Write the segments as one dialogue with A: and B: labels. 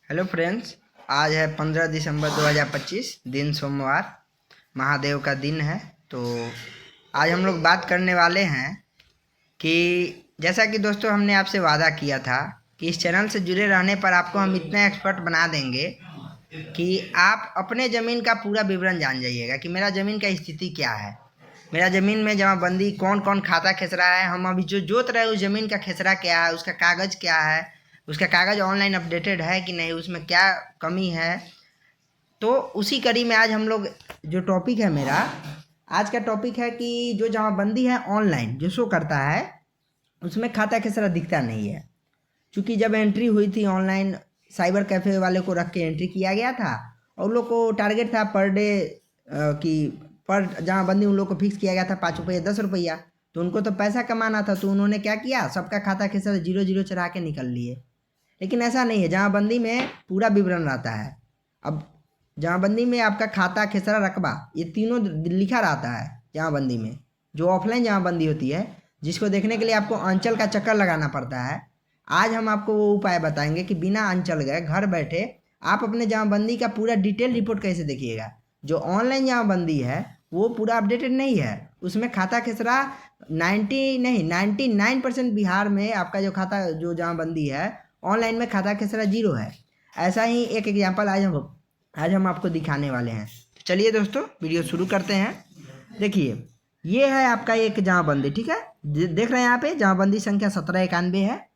A: Hello friends. आज है 15 दिसंबर 2025, दिन सोमवार, महादेव का दिन है। तो आज हम लोग बात करने वाले हैं कि जैसा कि दोस्तों हमने आपसे वादा किया था कि इस चैनल से जुड़े रहने पर आपको हम इतना एक्सपर्ट बना देंगे कि आप अपने ज़मीन का पूरा विवरण जान जाइएगा कि मेरा ज़मीन का स्थिति क्या है, मेरा ज़मीन में जमाबंदी कौन कौन खाता खींच रहा है, हम अभी जो जोत रहे हैं उस ज़मीन का खेसरा क्या है, उसका कागज़ क्या है, उसका कागज़ ऑनलाइन अपडेटेड है कि नहीं, उसमें क्या कमी है। तो उसी कड़ी में आज हम लोग जो टॉपिक है मेरा आज का टॉपिक है कि जो जमाबंदी है ऑनलाइन जो शो करता है उसमें खाता खसरा दिखता नहीं है। क्योंकि जब एंट्री हुई थी ऑनलाइन, साइबर कैफ़े वाले को रख के एंट्री किया गया था और उन लोग को टारगेट था पर डे कि पर जमाबंदी उन लोग को फिक्स किया गया था 5 रुपये 10 रुपया। तो उनको तो पैसा कमाना था, तो उन्होंने क्या किया, सबका खाता खसरा 0 0 चढ़ा के निकल लिए। लेकिन ऐसा नहीं है, जमाबंदी में पूरा विवरण रहता है। अब जमाबंदी में आपका खाता खसरा रकबा ये तीनों लिखा रहता है जमाबंदी में। जो ऑफलाइन जमाबंदी होती है जिसको देखने के लिए आपको अंचल का चक्कर लगाना पड़ता है, आज हम आपको वो उपाय बताएंगे कि बिना अंचल गए घर बैठे आप अपने जमाबंदी का पूरा डिटेल रिपोर्ट कैसे देखिएगा। जो ऑनलाइन जमाबंदी है वो पूरा अपडेटेड नहीं है, उसमें खाता खसरा 99% बिहार में आपका जो खाता जो जमाबंदी है ऑनलाइन में खाता खसरा 0 है। ऐसा ही एक एग्जाम्पल आज हम आपको दिखाने वाले हैं। तो चलिए दोस्तों वीडियो शुरू करते हैं। देखिए ये है आपका एक जमाबंदी, ठीक है, देख रहे हैं यहाँ पे जमाबंदी संख्या 1791 है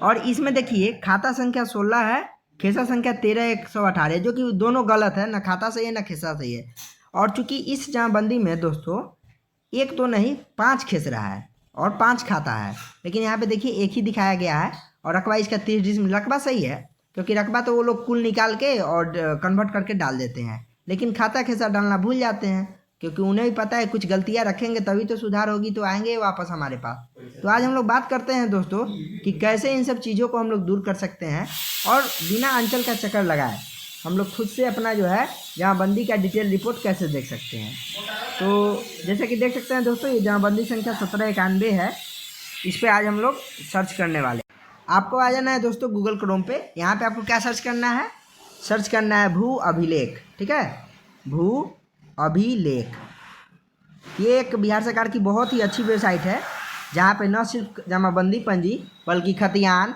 A: और इसमें देखिए खाता संख्या 16 है, खेसा संख्या 13,118 जो कि दोनों गलत है, ना खाता सही है ना खेसा सही है। और चूंकि इस जमाबंदी में दोस्तों एक तो नहीं 5 खेसरा है और 5 खाता है, लेकिन यहाँ पे देखिए एक ही दिखाया गया है और रकबा इसका 30 डिसमिल रकबा सही है, क्योंकि रकबा तो वो लोग कुल निकाल के और कन्वर्ट करके डाल देते हैं, लेकिन खाता खेसरा डालना भूल जाते हैं क्योंकि उन्हें भी पता है कुछ गलतियां रखेंगे तभी तो सुधार होगी, तो आएंगे वापस हमारे पास। तो आज हम लोग बात करते हैं दोस्तों कि कैसे इन सब चीज़ों को हम लोग दूर कर सकते हैं और बिना अंचल का चक्कर लगाए हम लोग खुद से अपना जो है जमाबंदी का डिटेल रिपोर्ट कैसे देख सकते हैं। तो जैसे कि देख सकते हैं दोस्तों ये जमाबंदी संख्या 1791 है, इस पर आज हम लोग सर्च करने वाले। आपको आ जाना है दोस्तों गूगल क्रोम पे। यहाँ पे आपको क्या सर्च करना है, सर्च करना है भू अभिलेख, ठीक है, भू अभिलेख। ये एक बिहार सरकार की बहुत ही अच्छी वेबसाइट है जहाँ पे न सिर्फ जमाबंदी पंजी बल्कि खतियान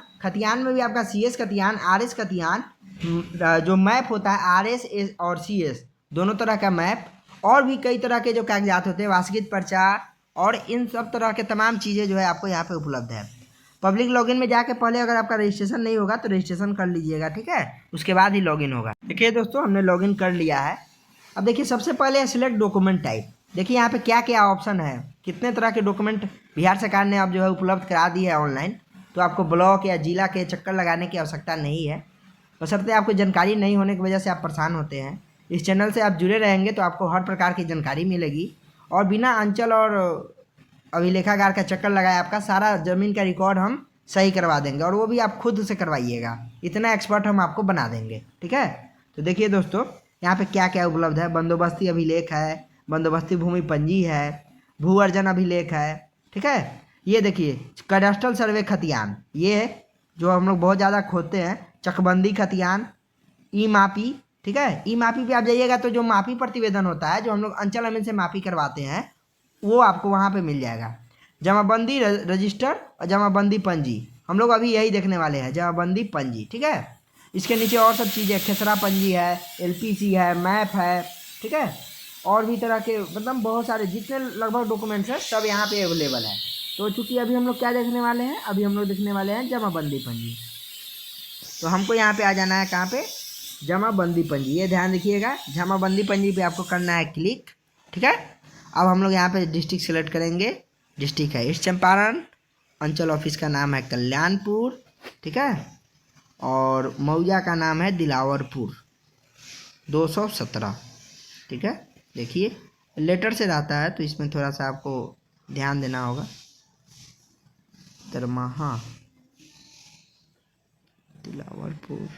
A: में भी आपका CS खतियान RS खतियान जो मैप होता है RS और CS दोनों तरह का मैप और भी कई तरह के जो कागजात होते हैं वार्षिक पर्चा और इन सब तरह के तमाम चीज़ें जो है आपको यहाँ पे उपलब्ध है। पब्लिक लॉगिन में जाके पहले अगर आपका रजिस्ट्रेशन नहीं होगा तो रजिस्ट्रेशन कर लीजिएगा, ठीक है, उसके बाद ही लॉगिन होगा। देखिए दोस्तों हमने लॉगिन कर लिया है। अब देखिए सबसे पहले सिलेक्ट डॉक्यूमेंट टाइप। देखिए यहाँ पे क्या क्या ऑप्शन है, कितने तरह के डॉक्यूमेंट बिहार सरकार ने अब जो है उपलब्ध करा दी है ऑनलाइन। तो आपको ब्लॉक या जिला के चक्कर लगाने की आवश्यकता नहीं है, बशर्ते आपको जानकारी नहीं होने की वजह से आप परेशान होते हैं। इस चैनल से आप जुड़े रहेंगे तो आपको हर प्रकार की जानकारी मिलेगी और बिना अंचल और अभिलेखागार का चक्कर लगाए आपका सारा ज़मीन का रिकॉर्ड हम सही करवा देंगे और वो भी आप खुद से करवाइएगा, इतना एक्सपर्ट हम आपको बना देंगे, ठीक है। तो देखिए दोस्तों यहाँ पे क्या क्या उपलब्ध है, बंदोबस्ती अभिलेख है, बंदोबस्ती भूमि पंजी है, भू अर्जन अभिलेख है, ठीक है। ये देखिए कैडस्ट्रल सर्वे खतियान, ये है जो हम लोग बहुत ज़्यादा खोदते हैं, चकबंदी खतियान, ई मापी, ठीक है। ई मापी पे आप जाइएगा तो जो मापी प्रतिवेदन होता है जो हम लोग अंचल अमीन से मापी करवाते हैं वो आपको वहाँ पे मिल जाएगा। जमाबंदी रजिस्टर और जमाबंदी पंजी हम लोग अभी यही देखने वाले हैं, जमाबंदी पंजी, ठीक है। इसके नीचे और सब चीज़ें, खेसरा पंजी है, LPC है, मैप है, ठीक है, और भी तरह के मतलब बहुत सारे जितने लगभग डॉक्यूमेंट्स हैं सब यहाँ पे अवेलेबल है। तो चूँकि अभी हम लोग क्या देखने वाले हैं, अभी हम लोग देखने वाले हैं जमाबंदी पंजी। तो हमको यहाँ पे आ जाना है कहाँ पे, जमाबंदी पंजी। ये ध्यान रखिएगा जमाबंदी पंजी पे आपको करना है क्लिक, ठीक है। अब हम लोग यहाँ पे डिस्ट्रिक्ट सेलेक्ट करेंगे, डिस्ट्रिक्ट है ईस्ट चंपारण, अंचल ऑफिस का नाम है कल्याणपुर, ठीक है, और मौजा का नाम है दिलावरपुर 217, ठीक है। देखिए लेटर से रहता है तो इसमें थोड़ा सा आपको ध्यान देना होगा। दरमाहा दिलावरपुर,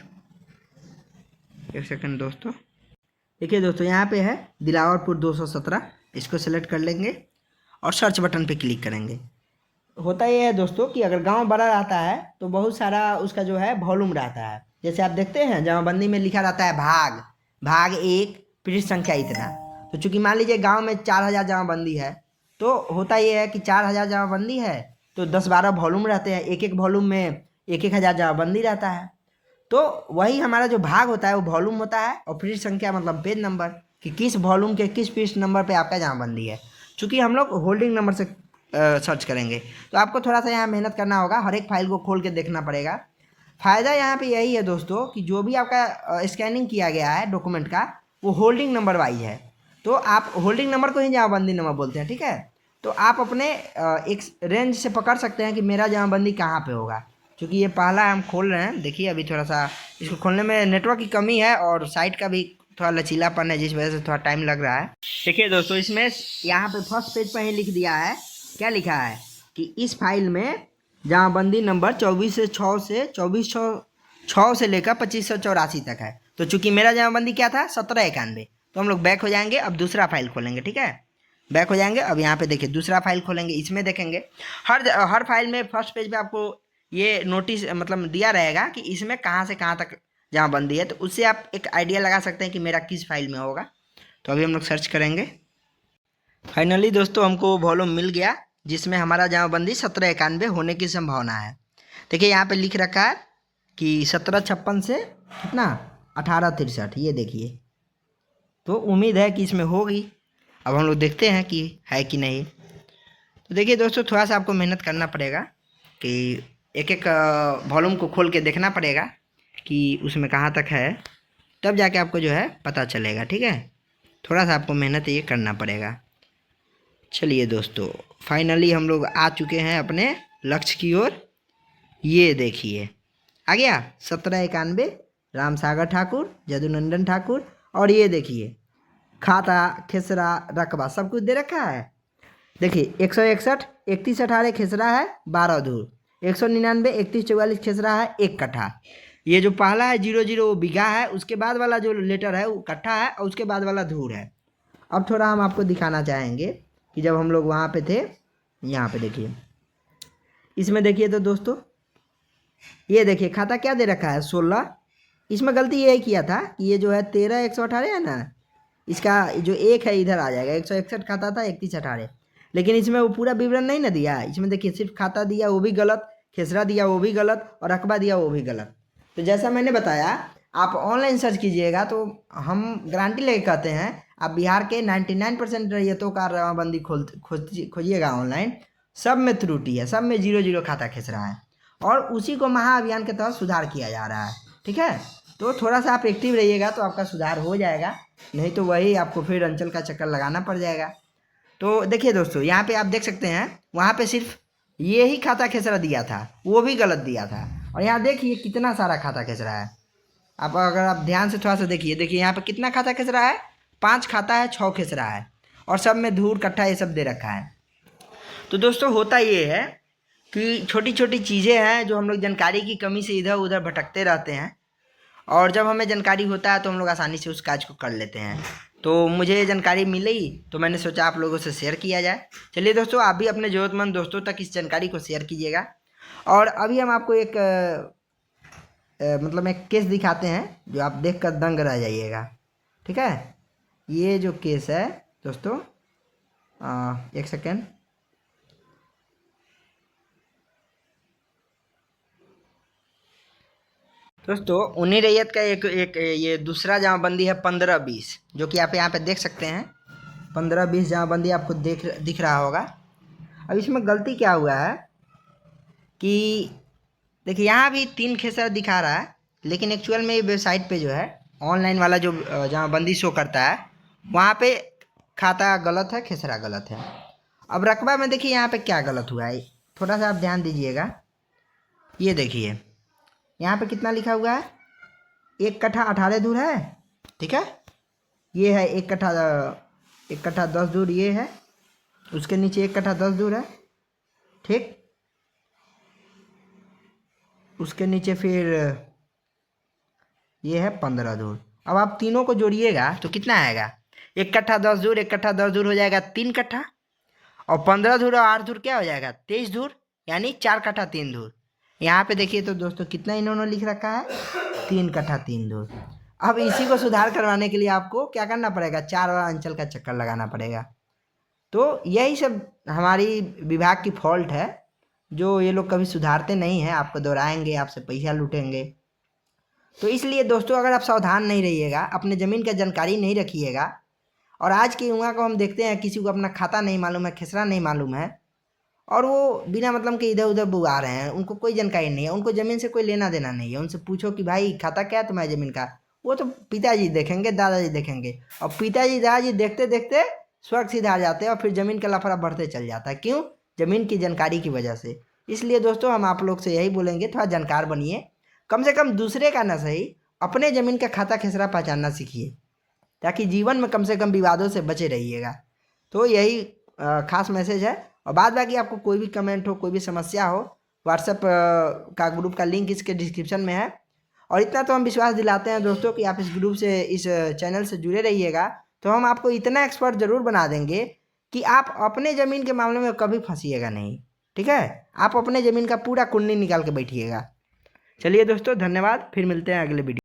A: एक सेकंड दोस्तों। देखिए दोस्तों यहाँ पे है दिलावरपुर 217, इसको सेलेक्ट कर लेंगे और सर्च बटन पे क्लिक करेंगे। होता ये है दोस्तों कि अगर गांव बड़ा रहता है तो बहुत सारा उसका जो है वॉल्यूम रहता है। जैसे आप देखते हैं जमाबंदी में लिखा रहता है भाग, भाग एक, पृष्ठ संख्या इतना। तो चूंकि मान लीजिए गांव में 4000 जमाबंदी है, तो होता ये है कि 4000 जमाबंदी है तो 10-12 वॉल्यूम रहते हैं, एक एक वॉल्यूम में 1-1000 जमाबंदी रहता है। तो वही हमारा जो भाग होता है वो वॉल्यूम होता है, और पृष्ठ संख्या मतलब पेज नंबर, कि किस वॉल्यूम के किस पृष्ठ नंबर पे आपका जमाबंदी है। चूँकि हम लोग होल्डिंग नंबर से सर्च करेंगे तो आपको थोड़ा सा यहाँ मेहनत करना होगा, हर एक फाइल को खोल के देखना पड़ेगा। फ़ायदा यहाँ पे यही है दोस्तों कि जो भी आपका स्कैनिंग किया गया है डॉक्यूमेंट का वो होल्डिंग नंबर वाइज है, तो आप होल्डिंग नंबर को ही जमाबंदी नंबर बोलते हैं, ठीक है। तो आप अपने एक रेंज से पकड़ सकते हैं कि मेरा जमाबंदी कहाँ पे होगा। क्योंकि ये पहला हम खोल रहे हैं, देखिए अभी थोड़ा सा इसको खोलने में नेटवर्क की कमी है और साइट का भी थोड़ा लचीलापन है, जिस वजह से थोड़ा टाइम लग रहा है। देखिए दोस्तों, इसमें यहाँ पे फर्स्ट पेज पर ही लिख दिया है, क्या लिखा है कि इस फाइल में जमाबंदी नंबर 24/6 से 24/6 से लेकर 2584 तक है। तो चूंकि मेरा जमाबंदी क्या था 1791, तो हम लोग बैक हो जाएंगे, अब दूसरा फाइल खोलेंगे, ठीक है। बैक हो जाएंगे, अब यहाँ पे देखिए दूसरा फाइल खोलेंगे, इसमें देखेंगे हर फाइल में फर्स्ट पेज पे आपको ये नोटिस मतलब दिया रहेगा कि इसमें कहाँ से कहाँ तक जमाबंदी है, तो उससे आप एक आइडिया लगा सकते हैं कि मेरा किस फाइल में होगा। तो अभी हम लोग सर्च करेंगे। फाइनली दोस्तों हमको वॉल्यूम मिल गया जिसमें हमारा जमाबंदी 1791 होने की संभावना है। देखिए यहाँ पे लिख रखा है कि 1756 से कितना 1863, ये देखिए। तो उम्मीद है कि इसमें होगी, अब हम लोग देखते हैं कि है कि नहीं। तो देखिए दोस्तों, थोड़ा सा आपको मेहनत करना पड़ेगा कि एक एक वॉल्यूम को खोल के देखना पड़ेगा कि उसमें कहाँ तक है, तब जाके आपको जो है पता चलेगा, ठीक है। थोड़ा सा आपको मेहनत ये करना पड़ेगा। चलिए दोस्तों, फाइनली हम लोग आ चुके हैं अपने लक्ष्य की ओर। ये देखिए आ गया 1791, राम सागर ठाकुर, जदुनंदन ठाकुर, और ये देखिए खाता, खेसरा, रकबा सब कुछ दे रखा है। देखिए 161 3118 खेसरा है 12 धूर, 199 3144 खेसरा है 1 कट्ठा। ये जो पहला है 00 वो बीघा है, उसके बाद वाला जो लेटर है वो कट्ठा है, और उसके बाद वाला धूर है। अब थोड़ा हम आपको दिखाना चाहेंगे कि जब हम लोग वहाँ पे थे, यहाँ पे देखिए, इसमें देखिए तो दोस्तों ये देखिए खाता क्या दे रखा है 16। इसमें गलती ये किया था कि ये जो है 13 118 है ना, इसका जो एक है इधर आ जाएगा, 161 खाता था 3118, लेकिन इसमें वो पूरा विवरण नहीं ना दिया। इसमें देखिए सिर्फ खाता दिया वो भी गलत, खेसरा दिया वो भी गलत, और रकबा दिया वो भी गलत। तो जैसा मैंने बताया आप ऑनलाइन सर्च कीजिएगा तो हम गारंटी लेके कहते हैं आप बिहार के 99% रैयतों का जमाबंदी खोजिएगा ऑनलाइन, सब में त्रुटि है, सब में 00 खाता खेस रहा है, और उसी को महाअभियान के तहत सुधार किया जा रहा है, ठीक है। तो थोड़ा सा आप एक्टिव रहिएगा तो आपका सुधार हो जाएगा, नहीं तो वही आपको फिर अंचल का चक्कर लगाना पड़ जाएगा। तो देखिए दोस्तों, यहाँ पे आप देख सकते हैं वहाँ पे सिर्फ ये ही खाता खेसरा दिया था, वो भी गलत दिया था, और यहाँ देखिए कितना सारा खाता खेसरा है। आप अगर आप ध्यान से थोड़ा सा देखिए यहाँ पे कितना खाता खेसरा है, 5 खाता है, 6 खेसरा है, और सब में धूर कट्ठा ये सब दे रखा है। तो दोस्तों होता ये है कि छोटी छोटी चीज़ें हैं जो हम लोग जानकारी की कमी से इधर उधर भटकते रहते हैं, और जब हमें जानकारी होता है तो हम लोग आसानी से उस काज को कर लेते हैं। तो मुझे जानकारी मिली तो मैंने सोचा आप लोगों से शेयर किया जाए। चलिए दोस्तों, आप भी अपने ज़रूरतमंद दोस्तों तक इस जानकारी को शेयर कीजिएगा। और अभी हम आपको एक मतलब एक केस दिखाते हैं जो आप देख कर दंग रह जाइएगा, ठीक है। ये जो केस है दोस्तों, एक सेकेंड, दोस्तों उन्हीं रैयत का एक ये दूसरा जमाबंदी है 15-20, जो कि आप यहाँ पे देख सकते हैं 15-20 जमाबंदी आपको दिख रहा होगा। अब इसमें गलती क्या हुआ है कि देखिए यहाँ भी 3 खेसरा दिखा रहा है, लेकिन एक्चुअल में वेबसाइट पे जो है ऑनलाइन वाला जो जमाबंदी शो करता है वहाँ पे खाता गलत है, खेसरा गलत है। अब रकबा में देखिए यहाँ पे क्या गलत हुआ है, थोड़ा सा आप ध्यान दीजिएगा। ये देखिए यहाँ पे कितना लिखा हुआ है, 1 कट्ठा 18 धूर है, ठीक है। ये है 1 कट्ठा 10 धूर, ये है, उसके नीचे 1 कट्ठा 10 धूर है, ठीक। उसके नीचे फिर ये है 15 धूर। अब आप तीनों को जोड़िएगा तो कितना आएगा, 1 कट्ठा 10 धूर, 1 कट्ठा 10 धूर हो जाएगा 3 कट्ठा, और 15 धूर और 8 धूर क्या हो जाएगा 23 धूर। यानी 4 कट्ठा 3 धूर। यहाँ पे देखिए तो दोस्तों कितना इन्होंने लिख रखा है, 3 कट्ठा 3 धूर। अब इसी को सुधार करवाने के लिए आपको क्या करना पड़ेगा, 4 बार अंचल का चक्कर लगाना पड़ेगा। तो यही सब हमारी विभाग की फॉल्ट है, जो ये लोग कभी सुधारते नहीं हैं, आपको दोहराएंगे, आपसे पैसा लूटेंगे। तो इसलिए दोस्तों अगर आप सावधान नहीं रहिएगा, अपने ज़मीन का जानकारी नहीं रखिएगा, और आज की युवा को हम देखते हैं किसी को अपना खाता नहीं मालूम है, खेसरा नहीं मालूम है, और वो बिना मतलब के इधर उधर बुआ रहे हैं, उनको कोई जानकारी नहीं है, उनको ज़मीन से कोई लेना देना नहीं है। उनसे पूछो कि भाई खाता क्या है तुम्हारी ज़मीन का, वो तो पिताजी देखेंगे, दादाजी देखेंगे, और पिताजी दादाजी देखते देखते स्वर्ग सिधार जाते हैं, और फिर ज़मीन का लफड़ा बढ़ते चल जाता है। क्यों? ज़मीन की जानकारी की वजह से। इसलिए दोस्तों हम आप लोग से यही बोलेंगे, थोड़ा जानकार बनिए, कम से कम दूसरे का ना सही, अपने ज़मीन का खाता खेसरा पहचानना सीखिए, ताकि जीवन में कम से कम विवादों से बचे रहिएगा। तो यही खास मैसेज है। और बाद बाकी आपको कोई भी कमेंट हो, कोई भी समस्या हो, व्हाट्सएप का ग्रुप का लिंक इसके डिस्क्रिप्शन में है। और इतना तो हम विश्वास दिलाते हैं दोस्तों कि आप इस ग्रुप से, इस चैनल से जुड़े रहिएगा, तो हम आपको इतना एक्सपर्ट ज़रूर बना देंगे कि आप अपने ज़मीन के मामले में कभी फंसिएगा नहीं। ठीक है, आप अपने ज़मीन का पूरा कुंडली निकाल के बैठिएगा। चलिए दोस्तों, धन्यवाद, फिर मिलते हैं अगले वीडियो।